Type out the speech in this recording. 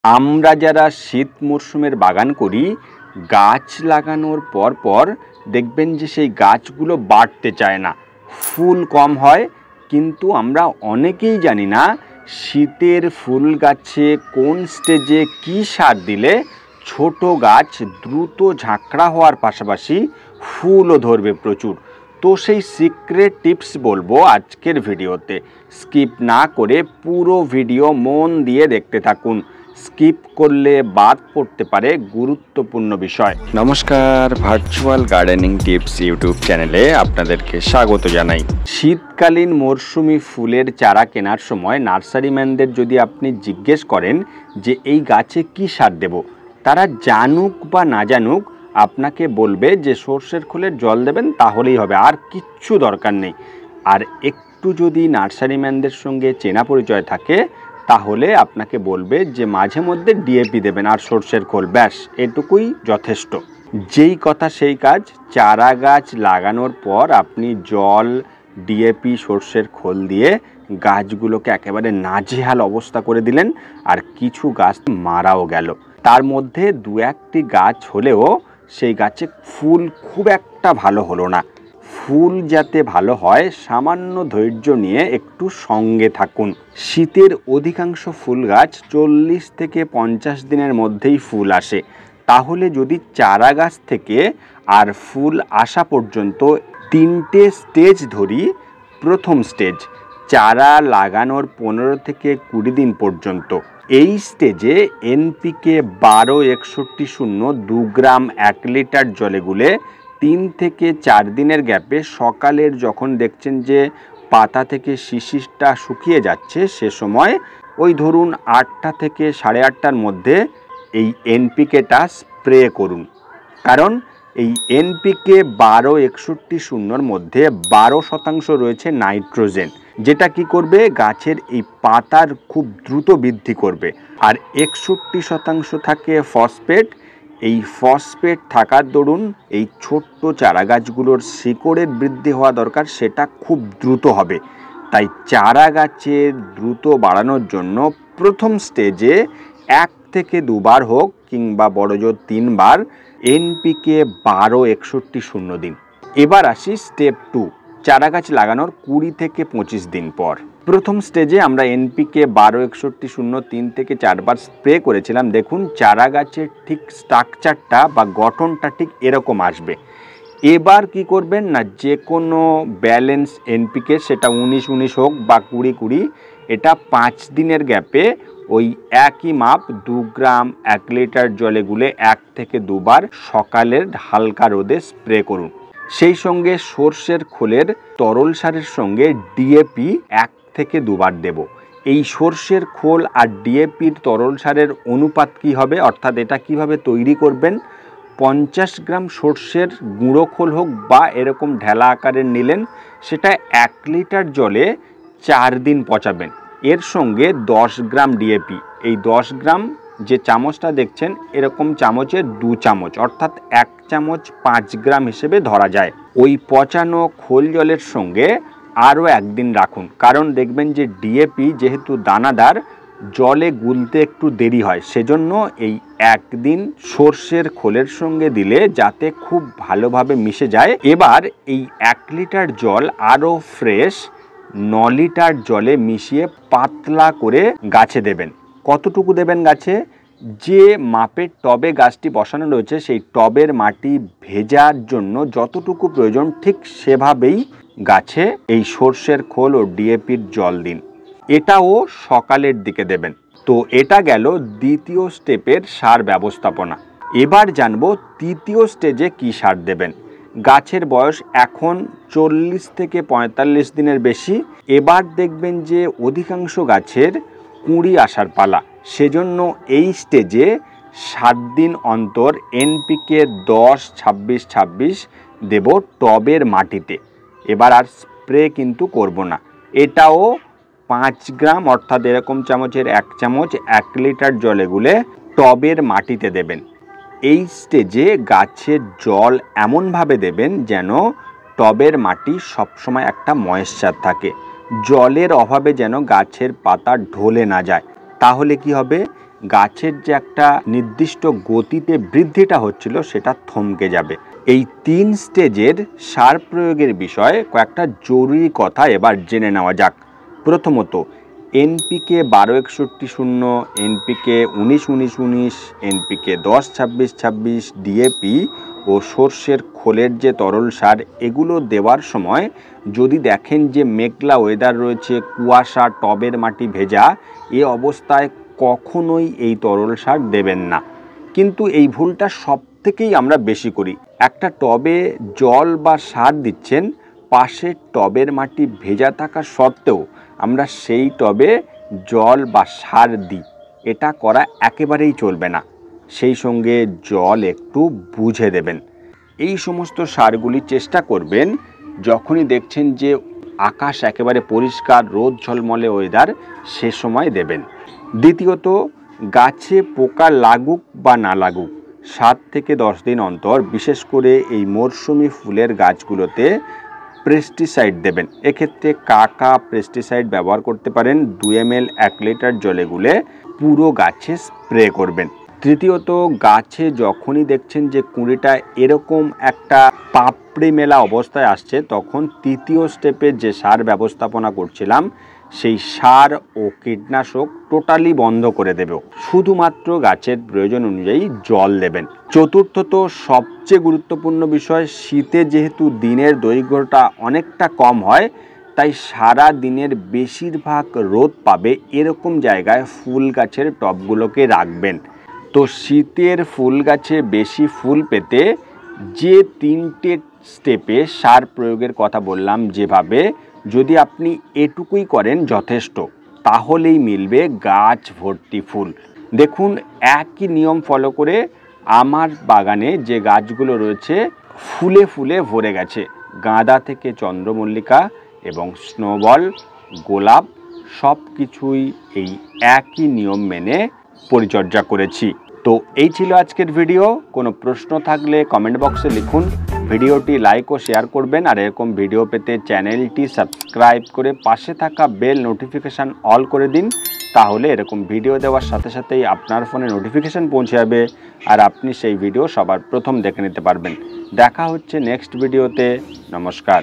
আমরা যারা শীত মরশুমের বাগান করি, গাছ লাগানোর পর দেখবেন যে সেই গাছগুলো বাড়তে চায় না, ফুল কম হয়। কিন্তু আমরা অনেকেই জানি না শীতের ফুল গাছে কোন স্টেজে কী সার দিলে ছোট গাছ দ্রুত ঝাঁকড়া হওয়ার পাশাপাশি ফুলও ধরবে প্রচুর। তো সেই সিক্রেট টিপস বলবো আজকের ভিডিওতে। স্কিপ না করে পুরো ভিডিও মন দিয়ে দেখতে থাকুন, স্কিপ করলে বাদ পড়তে পারে গুরুত্বপূর্ণ বিষয়। নমস্কার, ভার্চুয়াল গার্ডেনিং টিপস ইউটিউব চ্যানেলে আপনাদেরকে স্বাগত জানাই। শীতকালীন মরশুমি ফুলের চারা কেনার সময় নার্সারিম্যানদের যদি আপনি জিজ্ঞেস করেন যে এই গাছে কি সার দেব, তারা জানুক বা না জানুক আপনাকে বলবে যে সর্ষের খোলের জল দেবেন, তাহলেই হবে, আর কিচ্ছু দরকার নেই। আর একটু যদি নার্সারিম্যানদের সঙ্গে চেনা পরিচয় থাকে তাহলে আপনাকে বলবে যে মাঝে মধ্যে ডিএপি দেবেন আর সর্ষের খোল, ব্যাস এটুকুই যথেষ্ট। যেই কথা সেই কাজ। চারা গাছ লাগানোর পর আপনি জল, ডিএপি, সর্ষের খোল দিয়ে গাছগুলোকে একেবারে নাজেহাল অবস্থা করে দিলেন, আর কিছু গাছ মারাও গেল। তার মধ্যে দু একটি গাছ হলেও সেই গাছে ফুল খুব একটা ভালো হলো না। ফুল যাতে ভালো হয় সামান্য ধৈর্য নিয়ে একটু সঙ্গে থাকুন। শীতের অধিকাংশ ফুল গাছ 40 থেকে 50 দিনের মধ্যেই ফুল আসে। তাহলে যদি চারা গাছ থেকে আর ফুল আসা পর্যন্ত 3টে স্টেজ ধরি। প্রথম স্টেজ চারা লাগানোর 15 থেকে 20 দিন পর্যন্ত। এই স্টেজে এনপিকে 12-61-0 2 গ্রাম 1 লিটার জলে গুলে 3 থেকে 4 দিনের গ্যাপে সকালের যখন দেখছেন যে পাতা থেকে শিশিরটা শুকিয়ে যাচ্ছে, সে সময় ওই ধরুন 8টা থেকে 8:30টার মধ্যে এই এনপিকেটা স্প্রে করুন। কারণ এই এনপিকে 12-61-0 মধ্যে 12% রয়েছে নাইট্রোজেন, যেটা কি করবে গাছের এই পাতার খুব দ্রুত বৃদ্ধি করবে। আর 61% থাকে ফসফেট। এই ফসফেট থাকার দরুন এই ছোট্ট চারা গাছগুলোর শিকড়ের বৃদ্ধি হওয়া দরকার, সেটা খুব দ্রুত হবে। তাই চারা গাছের দ্রুত বাড়ানোর জন্য প্রথম স্টেজে 1 থেকে 2 বার হোক কিংবা বড়জোর 3 বার এনপিকে 12-61-0 দিন। এবার আসি স্টেপ 2, চারা গাছ লাগানোর 20 থেকে 25 দিন পর। প্রথম স্টেজে আমরা এনপিকে 12-61-0 3 থেকে 4 বার স্প্রে করেছিলাম। দেখুন চারা গাছের ঠিক স্ট্রাকচারটা বা গঠনটা ঠিক এরকম আসবে। এবার কি করবেন না, যে কোনো ব্যালেন্স এনপিকে, সেটা 19-19 হোক বা 20-20, এটা 5 দিনের গ্যাপে ওই একই মাপ 2 গ্রাম 1 লিটার জলে গুলে 1 থেকে 2 বার সকালের হালকা রোদে স্প্রে করুন। সেই সঙ্গে সর্ষের খোলের তরল সারের সঙ্গে ডিএপি 1 থেকে 2 বার দেব। এই সর্ষের খোল আর ডিএপির তরল সারের অনুপাত কি হবে, অর্থাৎ এটা কিভাবে তৈরি করবেন, 50 গ্রাম সর্ষের গুঁড়ো খোল হোক বা এরকম ঢেলা আকারের নিলেন, সেটা 1 লিটার জলে 4 দিন পচাবেন। এর সঙ্গে 10 গ্রাম ডিএপি, এই 10 গ্রাম যে চামচটা দেখছেন এরকম চামচের 2 চামচ, অর্থাৎ 1 চামচ 5 গ্রাম হিসেবে ধরা যায়। ওই পচানো খোল জলের সঙ্গে আরও 1 দিন রাখুন। কারণ দেখবেন যে ডিএপি যেহেতু দানাদার, জলে গুলতে একটু দেরি হয়, সেজন্য এই 1 দিন সর্ষের খোলের সঙ্গে দিলে যাতে খুব ভালোভাবে মিশে যায়। এবার এই 1 লিটার জল আরও ফ্রেশ 9 লিটার জলে মিশিয়ে পাতলা করে গাছে দেবেন। কতটুকু দেবেন গাছে, যে মাপের টবে গাছটি বসানো রয়েছে সেই টবের মাটি ভেজার জন্য যতটুকু প্রয়োজন ঠিক সেভাবেই গাছে এই সর্ষের খোল ও ডিএপির জল দিন। এটাও সকালের দিকে দেবেন। তো এটা গেল দ্বিতীয় স্টেপের সার ব্যবস্থাপনা। এবার জানবো তৃতীয় স্টেজে কি সার দেবেন। গাছের বয়স এখন 40 থেকে 45 দিনের বেশি। এবার দেখবেন যে অধিকাংশ গাছের কুঁড়ি আসার পালা, সেজন্য এই স্টেজে 7 দিন অন্তর এনপিকে 10-26-26 দেব টবের মাটিতে। এবার আর স্প্রে কিন্তু করব না। এটাও 5 গ্রাম, অর্থাৎ এরকম চামচের 1 চামচ 1 লিটার জলে গুলে টবের মাটিতে দেবেন। এই স্টেজে গাছের জল এমনভাবে দেবেন যেন টবের মাটি সবসময় একটা ময়েশ্চার থাকে, জলের অভাবে যেন গাছের পাতা ঢলে না যায়। তাহলে কি হবে, গাছের যে একটা নির্দিষ্ট গতিতে বৃদ্ধিটা হচ্ছিল সেটা থমকে যাবে। এই 3 স্টেজের সার প্রয়োগের বিষয়ে কয়েকটা জরুরি কথা এবার জেনে নেওয়া যাক। প্রথমত, এনপিকে 12-61-0, এনপিকে 19-19-19, এনপিকে 10-26-26, ডিএপি ও সর্ষের খোলের যে তরল সার এগুলো দেওয়ার সময় যদি দেখেন যে মেঘলা ওয়েদার রয়েছে, কুয়াশা, টবের মাটি ভেজা, এ অবস্থায় কখনোই এই তরল সার দেবেন না। কিন্তু এই ভুলটা সবথেকেই আমরা বেশি করি। একটা টবে জল বা সার দিচ্ছেন, পাশের টবের মাটি ভেজা থাকা সত্ত্বেও আমরা সেই টবে জল বা সার দিই। এটা করা একেবারেই চলবে না। সেই সঙ্গে জল একটু বুঝে দেবেন। এই সমস্ত সারগুলি চেষ্টা করবেন যখনই দেখছেন যে আকাশ একেবারে পরিষ্কার, রোদ ঝলমলে ওয়েদার, সে সময় দেবেন। দ্বিতীয়ত, গাছে পোকা লাগুক বা না লাগুক 7 থেকে 10 দিন অন্তর বিশেষ করে এই মরশুমি ফুলের গাছগুলোতে পেস্টিসাইড দেবেন। এক্ষেত্রে কাকা পেস্টিসাইড ব্যবহার করতে পারেন। 2 ml 1 লিটার জলে গুলে পুরো গাছে স্প্রে করবেন। তৃতীয়ত, গাছে যখনই দেখছেন যে কুঁড়িটা এরকম একটা পাপড়ি মেলা অবস্থায় আসছে, তখন তৃতীয় স্টেপে যে সার ব্যবস্থাপনা করছিলাম সেই সার ও কীটনাশক টোটালি বন্ধ করে দেবে। শুধুমাত্র গাছের প্রয়োজন অনুযায়ী জল দেবেন। চতুর্থত, সবচেয়ে গুরুত্বপূর্ণ বিষয়, শীতে যেহেতু দিনের দৈর্ঘ্যটা অনেকটা কম হয়, তাই সারা দিনের বেশিরভাগ রোদ পাবে এরকম জায়গায় ফুল গাছের টবগুলোকে রাখবেন। তো শীতের ফুল গাছে বেশি ফুল পেতে যে 3টে স্টেপে সার প্রয়োগের কথা বললাম, যেভাবে যদি আপনি এটুকুই করেন যথেষ্ট, তাহলেই মিলবে গাছ ভর্তি ফুল। দেখুন, একই নিয়ম ফলো করে আমার বাগানে যে গাছগুলো রয়েছে ফুলে ফুলে ভরে গেছে। গাঁদা থেকে চন্দ্রমল্লিকা এবং স্নোবল, গোলাপ সব কিছুই এই একই নিয়ম মেনে পরিচর্যা করেছি। তো এই ছিল আজকের ভিডিও। কোনো প্রশ্ন থাকলে কমেন্ট বক্সে লিখুন। ভিডিওটি লাইক ও শেয়ার করবেন। আর এরকম ভিডিও পেতে চ্যানেলটি সাবস্ক্রাইব করে পাশে থাকা বেল নোটিফিকেশান অল করে দিন। তাহলে এরকম ভিডিও দেওয়ার সাথে সাথেই আপনার ফোনে নোটিফিকেশান পৌঁছে যাবে আর আপনি সেই ভিডিও সবার প্রথম দেখে নিতে পারবেন। দেখা হচ্ছে নেক্সট ভিডিওতে। নমস্কার।